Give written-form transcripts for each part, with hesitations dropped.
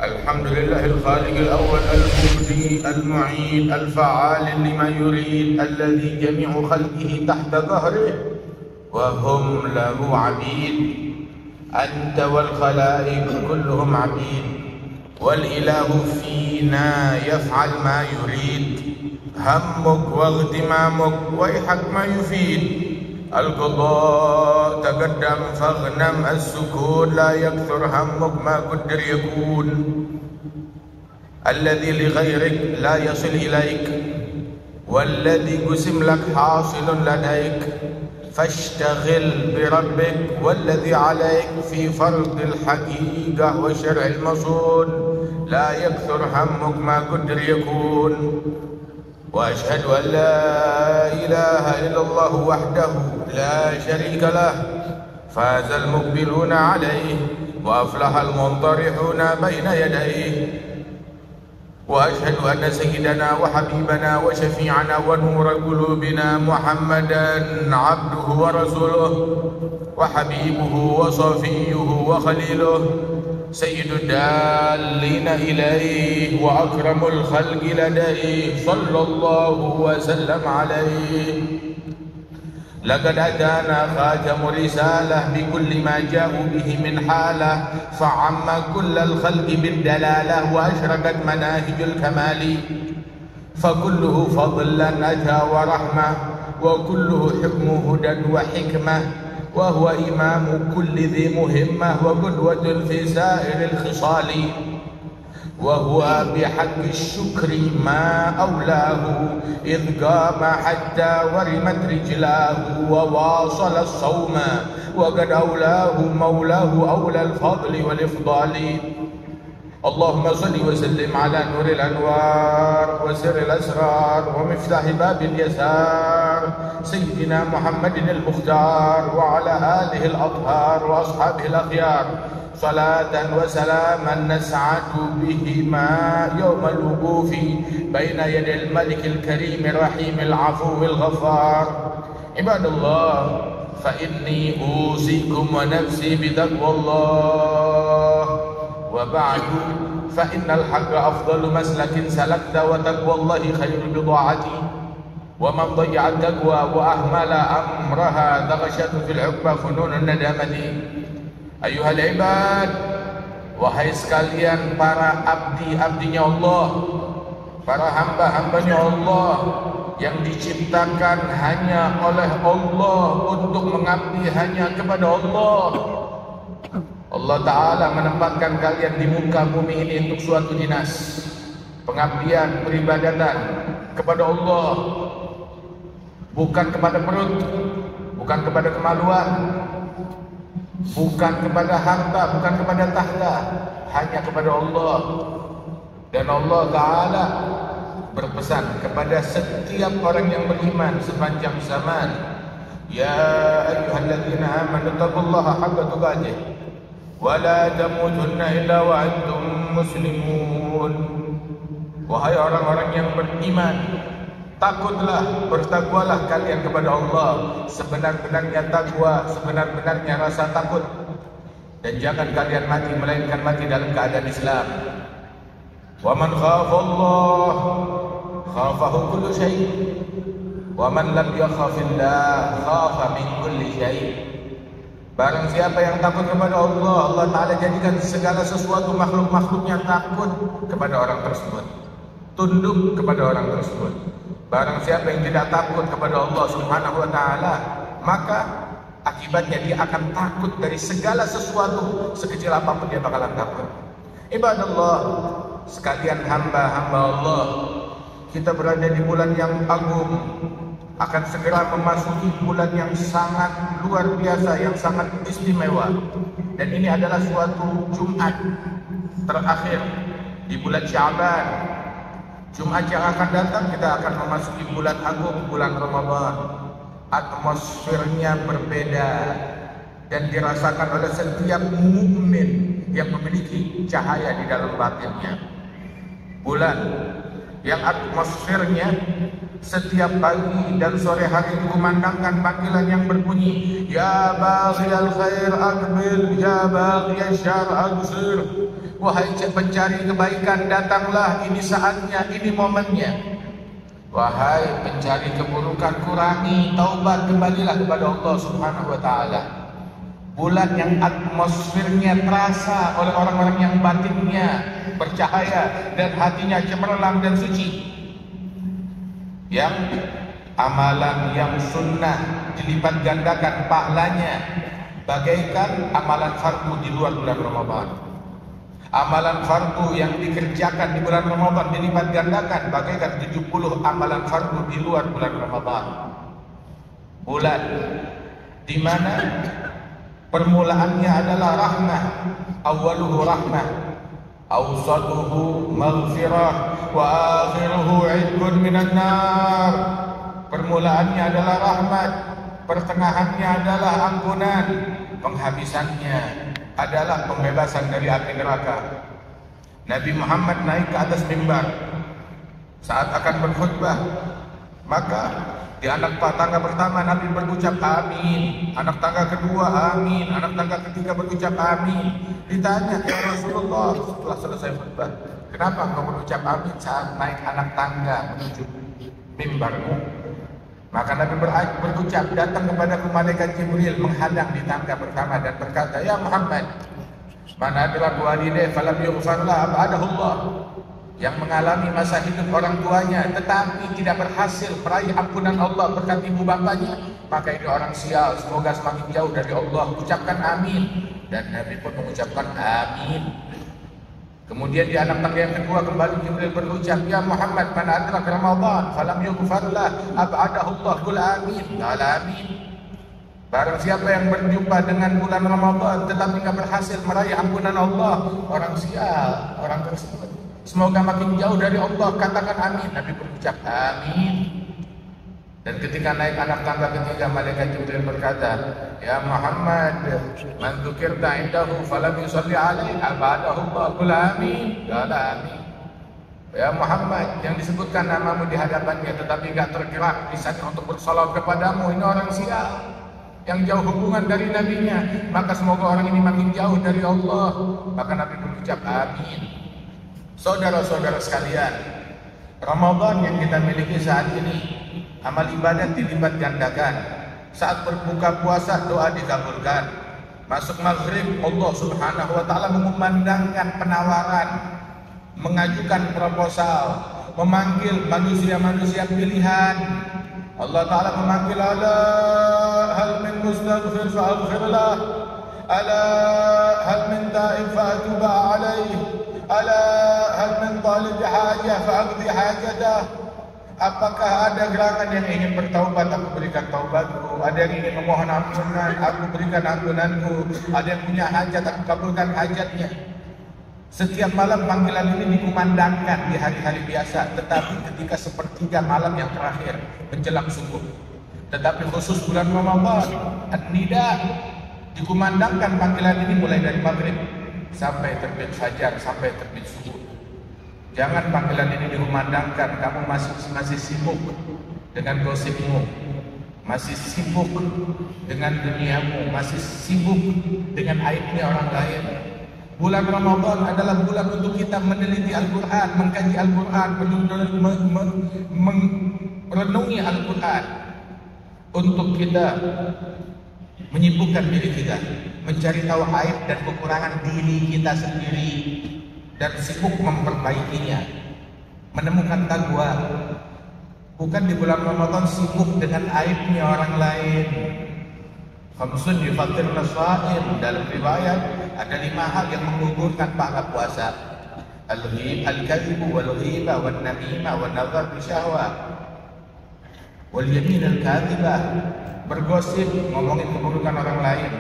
الحمد لله الخالق الأول المبدي المعيد الفعال لما يريد الذي جميع خلقه تحت ظهره وهم له عبيد. أنت والخلائق كلهم عبيد، والإله فينا يفعل ما يريد. همك واغتمامك ويحك ما يفيد. القضاء تقدم فاغنم السكون، لا يكثر همك ما قدر يكون. الذي لغيرك لا يصل إليك، والذي قسم لك حاصل لديك. فاشتغل بربك والذي عليك في فرض الحقيقة وشرع المصون، لا يكثر همك ما قدر يكون. وأشهد أن لا إله إلا الله وحده لا شريك له، فاز المقبلون عليه وأفلح المنطرحون بين يديه. وأشهد أن سيدنا وحبيبنا وشفيعنا ونور قلوبنا محمدا عبده ورسوله وحبيبه وصفيه وخليله، سيد الدالين إليه وأكرم الخلق لديه، صلى الله وسلم عليه. لقد أتانا خاتم رسالة بكل ما جاءوا به من حالة، فعم كل الخلق بالدلالة وأشرقت مناهج الكمال. فكله فضلا أتى ورحمة، وكله حكم هدى وحكمة، وهو إمام كل ذي مهمة وقدوة في سائر الخصال. وهو بحق الشكر ما أولاه، إذ قام حتى ورمت رجلاه وواصل الصوم، وقد أولاه مولاه أولى الفضل والإفضال. اللهم صل وسلم على نور الأنوار وسر الأسرار ومفتاح باب اليسار سيدنا محمد المختار، وعلى آله الأطهار وأصحابه الأخيار، صلاة وسلاما نسعد بهما يوم الوقوف بين يدي الملك الكريم الرحيم العفو الغفار. عباد الله، فإني أوصيكم ونفسي بتقوى الله. وبعد، فإن الحق أفضل مسلك سلكت، وتقوى الله خير بضاعتي. ومن ضيع التقوى وأهمل أمرها دغشته في العقبى فنون الندامة. Ayuhal ibad, wahai sekalian para abdi-abdinya Allah, para hamba-hambanya Allah yang diciptakan hanya oleh Allah untuk mengabdi hanya kepada Allah. Allah Ta'ala menempatkan kalian di muka bumi ini untuk suatu dinas pengabdian, peribadatan kepada Allah, bukan kepada perut, bukan kepada kemaluan, bukan kepada harta, bukan kepada tahta, hanya kepada Allah. Dan Allah Ta'ala berpesan kepada setiap orang yang beriman sepanjang zaman, ya ayyuhalladzina amanu taqullaha haqqa tuqatih wa la tamutunna illa wa antum muslimun. Wahai orang-orang yang beriman, takutlah, bertakwalah kalian kepada Allah sebenar-benarnya takwa, sebenar-benarnya rasa takut. Dan jangan kalian mati melainkan mati dalam keadaan Islam. Wa man khafa Allah khafahu kullu syai', wa man lam yakhafillah khafa min kulli syai'. Barang siapa yang takut kepada Allah, Allah Ta'ala jadikan segala sesuatu makhluk-makhluknya takut kepada orang tersebut, tunduk kepada orang tersebut. Barang siapa yang tidak takut kepada Allah Subhanahu wa Ta'ala, maka akibatnya dia akan takut dari segala sesuatu, sekecil apapun dia bakalan takut. Ibadallah, sekalian hamba-hamba Allah, kita berada di bulan yang agung, akan segera memasuki bulan yang sangat luar biasa, yang sangat istimewa. Dan ini adalah suatu Jumat terakhir di bulan Sya'ban. Jumat yang akan datang kita akan memasuki bulan agung, bulan Ramadan. Atmosfernya berbeda dan dirasakan oleh setiap mukmin yang memiliki cahaya di dalam batinnya. Bulan yang atmosfernya setiap pagi dan sore hari dikumandangkan panggilan yang berbunyi, ya baghiyal khair aqbil, ya baghiyasy syarr aqsir, Wahai pencari kebaikan, datanglah, ini saatnya, ini momennya. Wahai pencari keburukan, kurangi, taubat, kembalilah kepada Allah Subhanahu wa taala. Bulan yang atmosfernya terasa oleh orang-orang yang batinnya bercahaya dan hatinya cemerlang dan suci. Yang amalan yang sunnah dilipat gandakan pahalanya bagaikan amalan fardu di luar bulan Ramadan. Amalan fardu yang dikerjakan di bulan Ramadan dilipat gandakan bagaikan 70 amalan fardu di luar bulan Ramadan. Bulan di mana permulaannya adalah rahmah, awaluhu rahmah, awsaduhu maghfirah, wa akhiruhu 'idqun minan nar. Permulaannya adalah rahmat, pertengahannya adalah ampunan, penghabisannya adalah pembebasan dari api neraka. Nabi Muhammad naik ke atas mimbar saat akan berkhutbah, maka di anak tangga pertama Nabi berucap amin, anak tangga kedua amin, anak tangga ketiga berucap amin. Ditanya, ya Rasulullah, setelah selesai khutbah, kenapa engkau berucap amin saat naik anak tangga menuju mimbarmu? Maka Nabi berucap, datang kepadaku malaikat Jibril menghadang di tangga pertama dan berkata, ya Muhammad, mana adalah walidayhi falam yughfarlah abadahullah, yang mengalami masa hidup orang tuanya tetapi tidak berhasil meraih ampunan Allah berkat ibu bapaknya, maka ini orang sial, semoga semakin jauh dari Allah. Ucapkan amin. Dan Nabi pun mengucapkan amin. Kemudian di anak tangga yang kedua kembali Jibril berucap, ya Muhammad, mana adrak Ramadan falam yughfarlah abadahullah, qul amin. Qala amin. Barang siapa yang berjumpa dengan bulan Ramadan tetapi tidak berhasil meraih ampunan Allah, orang sial, orang tersebut semoga makin jauh dari Allah, katakan amin. Nabi berucap amin. Dan ketika naik anak tangga ketiga, malaikat Jibril berkata, ya Muhammad, man dzukirta indahu falam yusalli alaihi abadahu Allah, qul amin. Qala amin. Ya Muhammad, yang disebutkan namamu di hadapannya tetapi enggak tergerak lisannya untuk bersalawat kepadamu, ini orang sial yang jauh hubungan dari nabinya, maka semoga orang ini makin jauh dari Allah. Maka Nabi berucap amin. Saudara-saudara sekalian, Ramadan yang kita miliki saat ini, amal ibadat dilipat gandakan. Saat berbuka puasa doa dikabulkan. Masuk maghrib Allah Subhanahu wa taala mengumandangkan penawaran, mengajukan proposal, memanggil manusia-manusia pilihan. Allah taala memanggil, ala hal min mustaghfir fa'aghfirlah, ala hal min ta'ib fa'atuba alaih, ala hal min talib hajah fa'aqdi hajatah. Apakah ada gerangan yang ingin bertaubat, aku berikan taubatku. Ada yang ingin memohon ampunan, aku berikan ampunanku. Ada yang punya hajat, aku kabulkan hajatnya. Setiap malam panggilan ini dikumandangkan di hari-hari biasa, tetapi ketika sepertiga malam yang terakhir menjelang subuh. Tetapi khusus bulan Ramadan, an-nida, dikumandangkan panggilan ini mulai dari maghrib sampai terbit fajar, sampai terbit subuh. Jangan panggilan ini dikumandangkan kamu masih sibuk dengan gosipmu, masih sibuk dengan duniamu, masih sibuk dengan aibnya orang lain. Bulan Ramadan adalah bulan untuk kita meneliti Al-Quran, mengkaji Al-Quran, merenungi Al-Quran, untuk kita menyibukkan diri kita, mencari tahu aib dan kekurangan diri kita sendiri, dan sibuk memperbaikinya, menemukan takwa. Bukan di bulan Ramadan sibuk dengan aibnya orang lain. Khamsun yufatirna shaim, dalam riwayat ada 5 hal yang menggugurkan pahala puasa. Al-kadhibu wal ghibah wan namimah wan nazar bi syahwah wal yamin al-kadhibah, bergosip, ngomongin keburukan orang lain,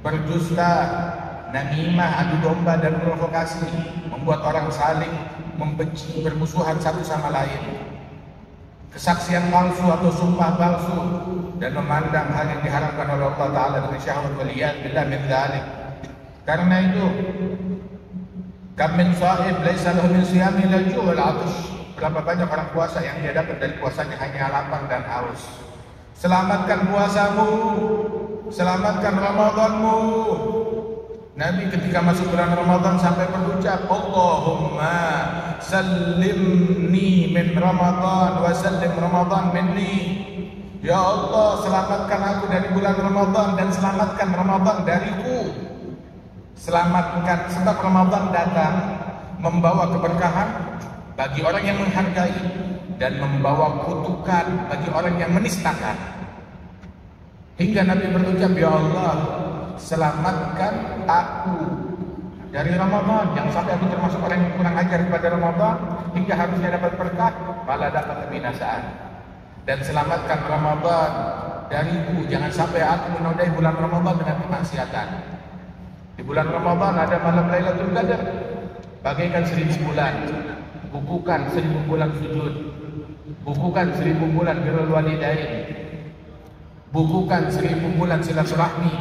berdusta, namimah, adu domba dan provokasi, membuat orang saling membenci, bermusuhan satu sama lain, kesaksian palsu atau sumpah palsu, dan memandang hal yang diharamkan oleh Allah Ta'ala dengan syahwat, waliyad billah min dzalik. Karena itu, kam min sha'ib laisa lahu min siyami illa al-ju' wal 'atash. Berapa banyak orang puasa yang dia dapat dari puasanya hanya lapar dan haus. Selamatkan puasamu, selamatkan Ramadanmu. Nabi ketika masuk bulan Ramadan sampai berucap, Allahumma sallimni min Ramadan wa sallim Ramadan minni. Ya Allah, selamatkan aku dari bulan Ramadan dan selamatkan Ramadan dariku. Selamatkan, sebab Ramadan datang membawa keberkahan bagi orang yang menghargai dan membawa kutukan bagi orang yang menistakan. Hingga Nabi berucap, ya Allah, selamatkan aku dari Ramadan, jangan sampai aku termasuk orang yang kurang ajar kepada Ramadan hingga harusnya dapat berkah malah dapat kebinasaan. Dan selamatkan Ramadan dariku, jangan sampai aku menodai bulan Ramadan dengan kemaksiatan. Di bulan Ramadan ada malam Lailatul Qadar, bagaikan 1000 bulan. Bukukan 1000 bulan sujud, bukukan 1000 bulan birrul walidain, bukukan 1000 bulan silaturahmi,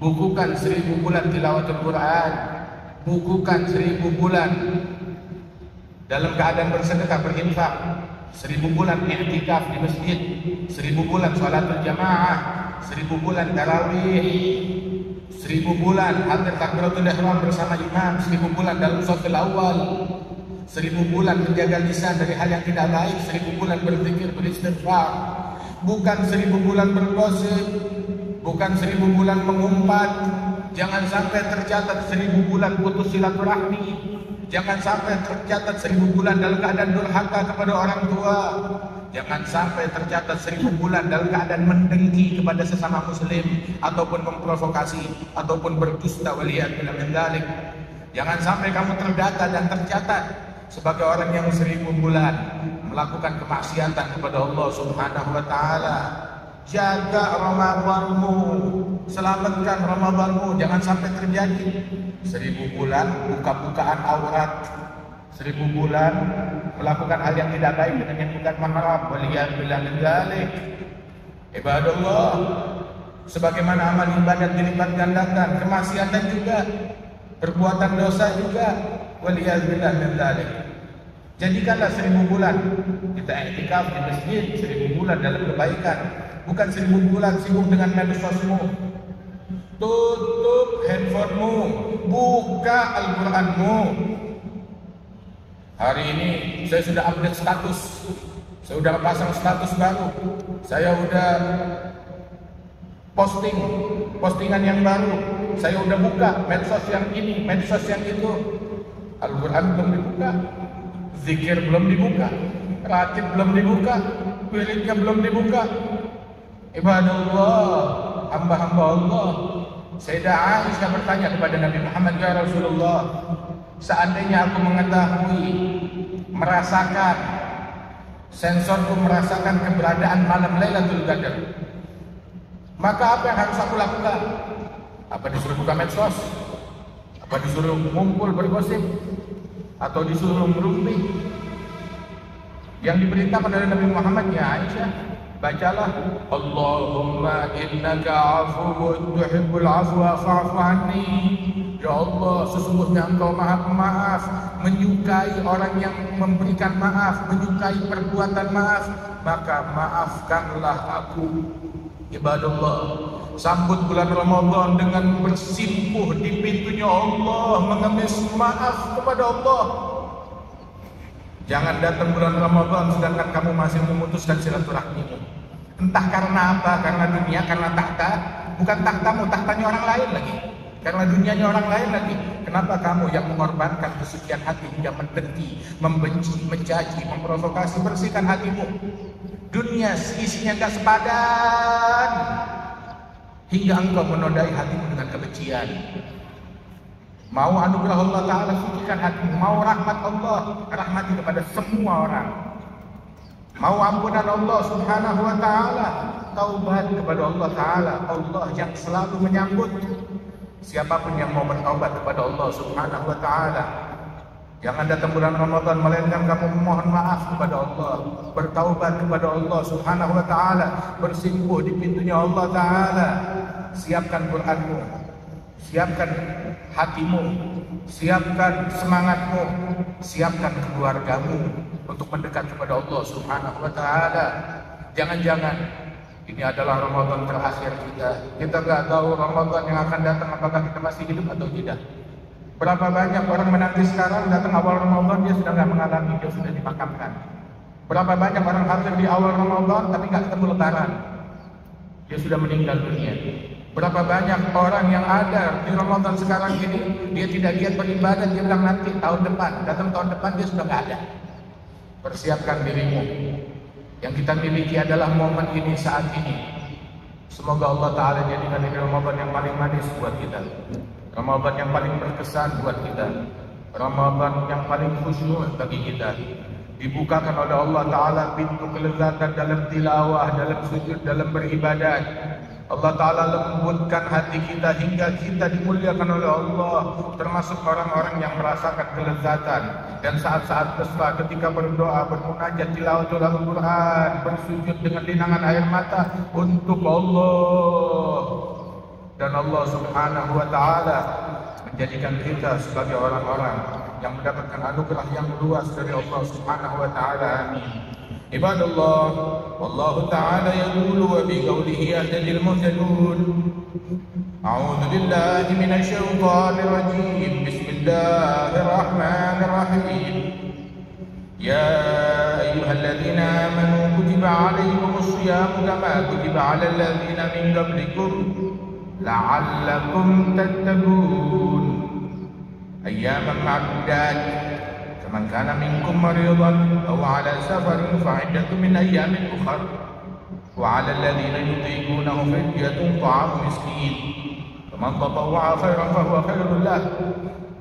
bukukan 1000 bulan tilawatul Quran, bukukan 1000 bulan dalam keadaan bersedekah berinfak, 1000 bulan i'tikaf di masjid, 1000 bulan sholatul jamaah, 1000 bulan tarawih, 1000 bulan hadir takbiratul ihram bersama imam, 1000 bulan dalam shafil awal, 1000 bulan menjaga lisan dari hal yang tidak baik, 1000 bulan berzikir beristighfar, bukan 1000 bulan bergosip, bukan 1000 bulan mengumpat. Jangan sampai tercatat 1000 bulan putus silaturahmi, jangan sampai tercatat 1000 bulan dalam keadaan durhaka kepada orang tua, jangan sampai tercatat 1000 bulan dalam keadaan mendengki kepada sesama muslim ataupun memprovokasi ataupun berdusta waliyadzubillah min dzalik. Jangan sampai kamu terdata dan tercatat sebagai orang yang 1000 bulan melakukan kemaksiatan kepada Allah Subhanahu wa taala. Jaga Ramadanmu, selamatkan Ramadanmu, jangan sampai terjadi 1000 bulan buka-bukaan aurat, 1000 bulan melakukan hal yang tidak baik dengan yang bukan mahram, waliyadzubillah min dzalik. Ibadallah, sebagaimana amal ibadat dilipat gandakan, kemaksiatan juga, perbuatan dosa juga, waliyadzubillah min dzalik. Jadikanlah 1000 bulan kita i'tikaf di masjid, 1000 bulan dalam kebaikan, bukan 1000 bulan sibuk dengan medsosmu. Tutup handphonemu, buka Al-Quranmu. Hari ini saya sudah update status, saya sudah pasang status baru, saya sudah postingan yang baru, saya sudah buka medsos yang ini, medsos yang itu. Al-Quran belum dibuka, zikir belum dibuka, ratib belum dibuka, wiridnya belum dibuka. Ibadallah, hamba-hamba Allah. Sayyidah Aisyah bertanya kepada Nabi Muhammad, ya Rasulullah, seandainya aku mengetahui, merasakan, sensorku merasakan keberadaan malam Lailatul Qadar, maka apa yang harus aku lakukan? Apa disuruh buka medsos? Apa disuruh ngumpul bergosip? Atau disuruh merumpi? Yang diberitakan oleh Nabi Muhammad, ya Aisyah, bacalah Allahumma innaka afuwwun tuhibbul afwa fa'fu anni. Ya Allah, sesungguhnya Engkau Maha Pemaaf, menyukai orang yang memberikan maaf, menyukai perbuatan maaf, maka maafkanlah aku. Ibadallah, sambut bulan Ramadan dengan bersimpuh di pintunya Allah, mengemis maaf kepada Allah. Jangan datang bulan Ramadan sedangkan kamu masih memutuskan silaturahmimu. Entah karena apa, karena dunia, karena tahta. Bukan tahtamu, tahtanya orang lain lagi. Karena dunianya orang lain lagi. Kenapa kamu yang mengorbankan kesucian hati hingga mendengki, membenci, mencaci, memprovokasi? Bersihkan hatimu. Dunia isinya gak sepadan hingga engkau menodai hatimu dengan kebencian. Mau anugerah Allah Ta'ala, sucikan hatimu. Mau rahmat Allah, rahmati kepada semua orang. Mau ampunan Allah Subhanahu wa Ta'ala, taubat kepada Allah Ta'ala. Allah yang selalu menyambut siapapun yang mau bertaubat kepada Allah Subhanahu wa Ta'ala. Jangan datang bulan Ramadan melainkan kamu memohon maaf kepada Allah, bertaubat kepada Allah Subhanahu wa Ta'ala, bersimpuh di pintunya Allah Ta'ala. Siapkan Quranmu, siapkan hatimu, siapkan semangatmu, siapkan keluargamu untuk mendekat kepada Allah Subhanahu wa Ta'ala. Jangan-jangan Ini adalah Ramadan terakhir kita. Kita nggak tahu Ramadan yang akan datang apakah kita masih hidup atau tidak. Berapa banyak orang menanti sekarang, datang awal Ramadan dia sudah nggak mengalami, dia sudah dimakamkan. Berapa banyak orang hadir di awal Ramadan tapi nggak ketemu Lebaran, dia sudah meninggal dunia. Berapa banyak orang yang ada di Ramadan sekarang ini, dia tidak giat beribadah, dia bilang nanti tahun depan, datang tahun depan dia sudah nggak ada. Persiapkan dirimu. Yang kita miliki adalah momen ini saat ini. Semoga Allah Ta'ala jadikan ini Ramadan yang paling manis buat kita, Ramadan yang paling berkesan buat kita, Ramadan yang paling khusyuk bagi kita. Dibukakan oleh Allah Ta'ala pintu kelezatan dalam tilawah, dalam sujud, dalam beribadat. Allah Ta'ala lembutkan hati kita hingga kita dimuliakan oleh Allah, termasuk orang-orang yang merasakan kelezatan. Dan saat-saat pesta ketika berdoa, bermunajat, tilawatul Al-Quran, bersujud dengan linangan air mata untuk Allah. Dan Allah Subhanahu wa Ta'ala menjadikan kita sebagai orang-orang yang mendapatkan anugerah yang luas dari Allah Subhanahu wa Ta'ala. Amin. Ibadallah, wallahu ta'ala yaqulu wa bi qawlihi yahtadil muhtadun. A'udzu billahi minasy syaithanir rajim. Bismillahirrahmanirrahim. Ya ayyuhalladzina amanu kutiba 'alaikumus syiyamu kama kutiba 'alal ladzina min qablikum la'allakum tattaqun. Ayyaman ma'dudat. Man kana minkum maridan aw 'ala safarin fa'iddatun min ayyamin ukhra wa 'ala alladhina yutiqunahu fidyatun ta'amu miskin faman tatawwa'a khairan fahuwa khairun lahu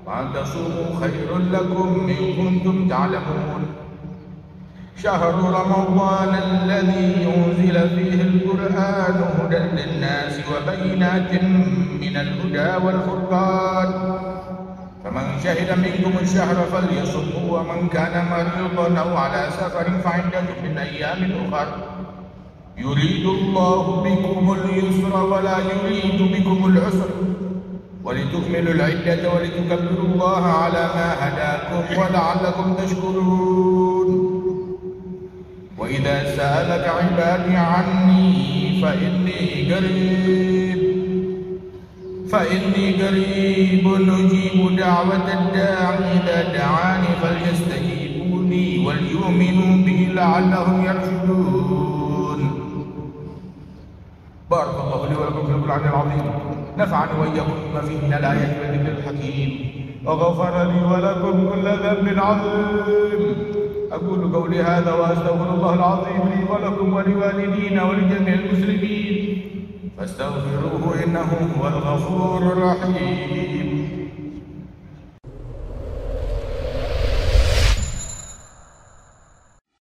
wa an tasumu khairun lakum in kuntum ta'lamun. Shahru Ramadan alladhi unzila fihi al-Qur'anu hudan lin-nasi wa bayyinatin minal huda wal furqan. فمن شهد منكم الشهر فليصمه ومن كان مريضا أو على سفر فعدة من أيام أخر يريد الله بكم اليسر ولا يريد بكم العسر ولتكملوا العدة ولتكبروا الله على ما هداكم ولعلكم تشكرون. وإذا سألك عبادي عني فإني قريب أجيب دعوة الداعي إذا دعاني فليستجيبوا لي وليؤمنوا بي لعلهم يرشدون. بارك الله لي ولكم في القرآن العظيم، نفعني وإياكم بما فيه من الآيات والذكر الحكيم، وغفر لي ولكم كل ذنب عظيم. أقول قولي هذا وأستغفر الله العظيم لي ولكم ولوالدينا ولجميع المسلمين فاستغفروه إنه هو الغفور الرحيم.